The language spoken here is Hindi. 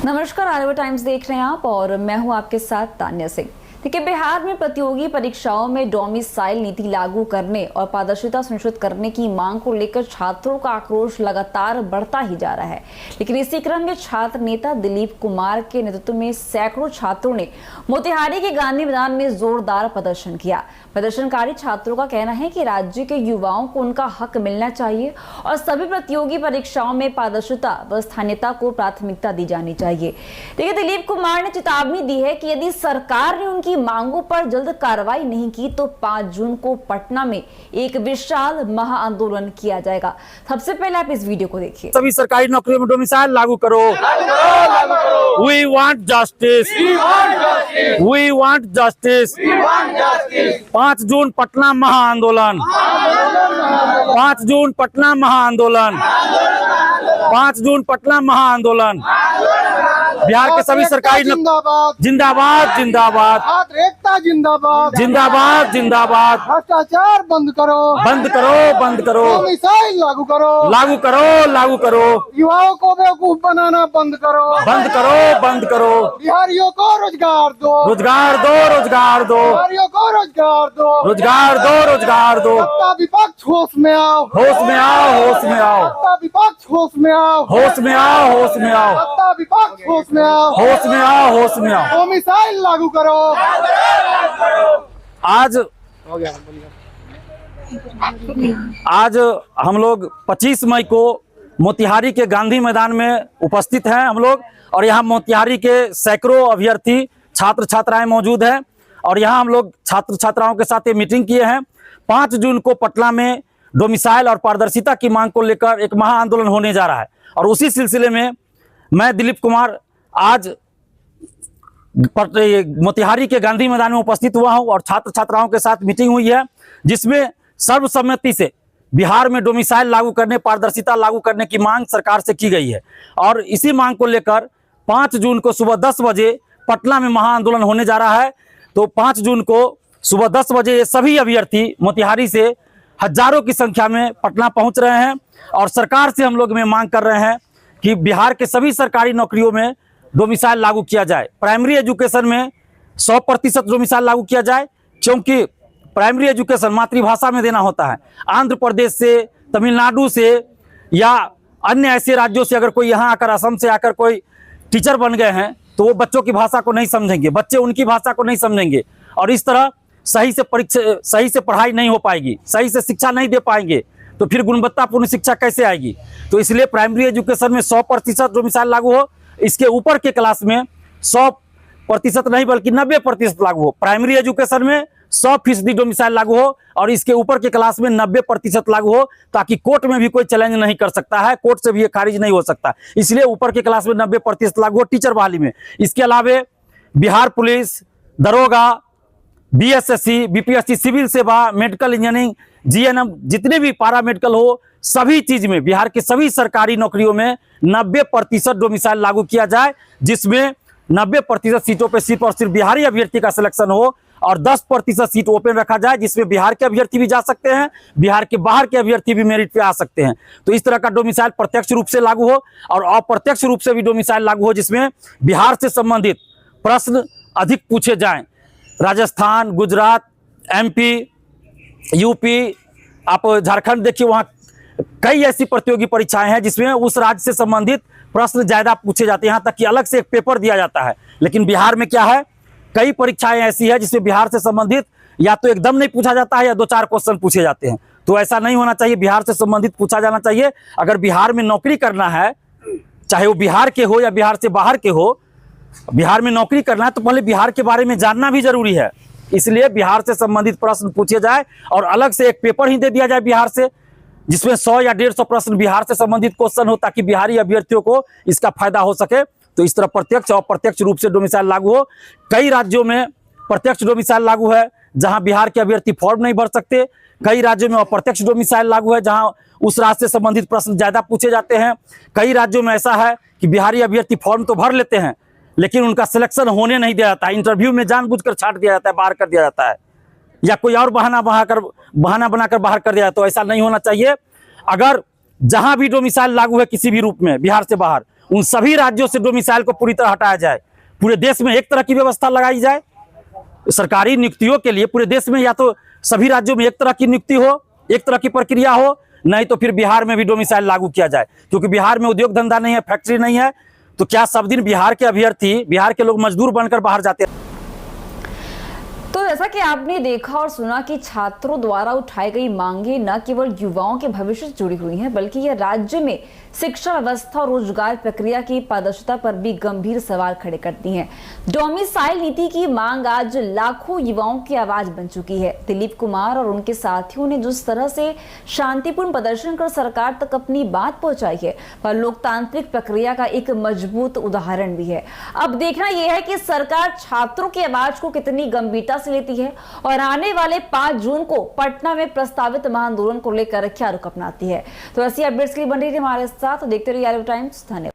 नमस्कार, आरव टाइम्स देख रहे हैं आप और मैं हूं आपके साथ तान्या सिंह। देखिए, बिहार में प्रतियोगी परीक्षाओं में डोमिसाइल नीति लागू करने और पारदर्शिता सुनिश्चित करने की मांग को लेकर छात्रों का आक्रोश लगातार बढ़ता ही जा रहा है। लेकिन इसी क्रम में छात्र नेता दिलीप कुमार के नेतृत्व में सैकड़ों छात्रों ने मोतिहारी के गांधी मैदान में जोरदार प्रदर्शन किया। प्रदर्शनकारी छात्रों का कहना है कि राज्य के युवाओं को उनका हक मिलना चाहिए और सभी प्रतियोगी परीक्षाओं में पारदर्शिता व स्थानीयता को प्राथमिकता दी जानी चाहिए। देखिए, दिलीप कुमार ने चेतावनी दी है कि यदि सरकार ने उनकी मांगों पर जल्द कार्रवाई नहीं की तो 5 जून को पटना में एक विशाल महाआंदोलन किया जाएगा। सबसे पहले आप इस वीडियो को देखिए। सभी सरकारी नौकरियों में डोमिसाइल लागू करो। We want justice. We want justice. 5 जून पटना महाआंदोलन। 5 जून पटना महाआंदोलन। 5 जून पटना महाआंदोलन। बिहार के सभी सरकारी जिंदाबाद जिंदाबाद एकता जिंदाबाद जिंदाबाद जिंदाबाद। भ्रष्टाचार बंद करो बंद करो बंद करो। डोमिसाइल लागू करो लागू करो लागू करो। युवाओं को बेवकूफ बनाना बंद करो बंद करो बंद करो। बिहारियों को रोजगार दो रोजगार दो रोजगार दो। बिहारियों को रोजगार दो रोजगार दो रोजगार दो। सत्ता विपक्ष होश में आओ। होश में आओ होश में आओ। सत्ता विपक्ष होश में आओ। होश में आओ होश में आओ। सत्ता विपक्ष होश में आओ। होश में आओ होश में आओ। डोमिसाइल लागू करो। आज हम लोग 25 मई को मोतिहारी के गांधी मैदान में उपस्थित हैं हम लोग, और यहाँ मोतिहारी के सैकड़ों अभ्यर्थी छात्र छात्राएं मौजूद हैं और यहाँ हम लोग छात्र छात्राओं के साथ ये मीटिंग किए हैं। 5 जून को पटना में डोमिसाइल और पारदर्शिता की मांग को लेकर एक महाआंदोलन होने जा रहा है और उसी सिलसिले में मैं दिलीप कुमार आज मोतिहारी के गांधी मैदान में उपस्थित हुआ हूं और छात्र छात्राओं के साथ मीटिंग हुई है, जिसमें सर्वसम्मति से बिहार में डोमिसाइल लागू करने, पारदर्शिता लागू करने की मांग सरकार से की गई है। और इसी मांग को लेकर 5 जून को सुबह 10 बजे पटना में महाआंदोलन होने जा रहा है। तो 5 जून को सुबह 10 बजे ये सभी अभ्यर्थी मोतिहारी से हजारों की संख्या में पटना पहुंच रहे हैं और सरकार से हम लोग में मांग कर रहे हैं कि बिहार के सभी सरकारी नौकरियों में डोमिसाइल लागू किया जाए। प्राइमरी एजुकेशन में 100% डोमिसाइल लागू किया जाए, क्योंकि प्राइमरी एजुकेशन मातृभाषा में देना होता है। आंध्र प्रदेश से, तमिलनाडु से या अन्य ऐसे राज्यों से अगर कोई यहाँ आकर, असम से आकर कोई टीचर बन गए हैं तो वो बच्चों की भाषा को नहीं समझेंगे, बच्चे उनकी भाषा को नहीं समझेंगे और इस तरह सही से पढ़ाई नहीं हो पाएगी, सही से शिक्षा नहीं दे पाएंगे, तो फिर गुणवत्तापूर्ण शिक्षा कैसे आएगी। तो इसलिए प्राइमरी एजुकेशन में 100% डोमिसाइल लागू हो। इसके ऊपर के क्लास में 100% नहीं बल्कि 90% लागू हो। प्राइमरी एजुकेशन में 100% डोमिसाइल लागू हो और इसके ऊपर के क्लास में 90% लागू हो, ताकि कोर्ट में भी कोई चैलेंज नहीं कर सकता है, कोर्ट से भी ये खारिज नहीं हो सकता। इसलिए ऊपर के क्लास में 90% लागू हो टीचर बहाली में। इसके अलावा बिहार पुलिस, दरोगा, बीएसएससी, बीपीएससी, सिविल सेवा, मेडिकल इंजीनियरिंग, जीएनएम, जितने भी पारामेडिकल हो, सभी चीज में बिहार के सभी सरकारी नौकरियों में 90% डोमिसाइल लागू किया जाए, जिसमें 90% सीटों पे सिर्फ और सिर्फ बिहारी अभ्यर्थी का सिलेक्शन हो और 10% सीट ओपन रखा जाए, जिसमें बिहार के अभ्यर्थी भी जा सकते हैं, बिहार के बाहर के अभ्यर्थी भी मेरिट पे आ सकते हैं। तो इस तरह का डोमिसाइल प्रत्यक्ष रूप से लागू हो और अप्रत्यक्ष रूप से भी डोमिसाइल लागू हो, जिसमें बिहार से संबंधित प्रश्न अधिक पूछे जाएं। राजस्थान, गुजरात, एमपी, यूपी, आप झारखंड देखिए, वहाँ कई ऐसी प्रतियोगी परीक्षाएं हैं जिसमें उस राज्य से संबंधित प्रश्न ज्यादा पूछे जाते हैं, यहाँ तक कि अलग से एक पेपर दिया जाता है। लेकिन बिहार में क्या है, कई परीक्षाएं ऐसी है जिसमें बिहार से संबंधित या तो एकदम नहीं पूछा जाता है या 2-4 क्वेश्चन पूछे जाते हैं। तो ऐसा नहीं होना चाहिए, बिहार से संबंधित पूछा जाना चाहिए। अगर बिहार में नौकरी करना है, चाहे वो बिहार के हो या बिहार से बाहर के हो, बिहार में नौकरी करना है तो पहले बिहार के बारे में जानना भी जरूरी है। इसलिए बिहार से संबंधित प्रश्न पूछे जाए और अलग से एक पेपर ही दे दिया जाए बिहार से, जिसमें 100 या 150 प्रश्न बिहार से संबंधित क्वेश्चन हो, ताकि बिहारी अभ्यर्थियों को इसका फायदा हो सके। तो इस तरह प्रत्यक्ष और अप्रत्यक्ष रूप से डोमिसाइल लागू हो। कई राज्यों में प्रत्यक्ष डोमिसाइल लागू है जहां बिहार के अभ्यर्थी फॉर्म नहीं भर सकते। कई राज्यों में अप्रत्यक्ष डोमिसाइल लागू है जहां उस राज्य से संबंधित प्रश्न ज्यादा पूछे जाते हैं। कई राज्यों में ऐसा है कि बिहारी अभ्यर्थी फॉर्म तो भर लेते हैं लेकिन उनका सिलेक्शन होने नहीं दिया जाता है, इंटरव्यू में जानबूझकर छांट दिया जाता है, बाहर कर दिया जाता है, या कोई और बहाना बनाकर बाहर कर दिया। तो ऐसा नहीं होना चाहिए। अगर जहां भी डोमिसाइल लागू है किसी भी रूप में बिहार से बाहर, उन सभी राज्यों से डोमिसाइल को पूरी तरह हटाया जाए। पूरे देश में एक तरह की व्यवस्था लगाई जाए सरकारी नियुक्तियों के लिए। पूरे देश में या तो सभी राज्यों में एक तरह की नियुक्ति हो, एक तरह की प्रक्रिया हो, नहीं तो फिर बिहार में भी डोमिसाइल लागू किया जाए। क्योंकि बिहार में उद्योग धंधा नहीं है, फैक्ट्री नहीं है, तो क्या सब दिन बिहार के अभ्यर्थी, बिहार के लोग मजदूर बनकर बाहर जाते हैं? तो जैसा कि आपने देखा और सुना कि छात्रों द्वारा उठाई गई मांगे न केवल युवाओं के भविष्य से जुड़ी हुई हैं, बल्कि यह राज्य में शिक्षा व्यवस्था और रोजगार प्रक्रिया की पारदर्शिता पर भी गंभीर सवाल खड़े करती हैं। डोमिसाइल नीति की मांग आज लाखों युवाओं की आवाज बन चुकी है। दिलीप कुमार और उनके साथियों ने जिस तरह से शांतिपूर्ण प्रदर्शन कर सरकार तक अपनी बात पहुंचाई है, वह लोकतांत्रिक प्रक्रिया का एक मजबूत उदाहरण भी है। अब देखना यह है कि सरकार छात्रों की आवाज को कितनी गंभीरता से लेती है और आने वाले 5 जून को पटना में प्रस्तावित महाआंदोलन को लेकर क्या रुख अपनाती है। तो ऐसी अपडेट्स के लिए बन रही है हमारे साथ, देखते रहिए टाइम्स। धन्यवाद।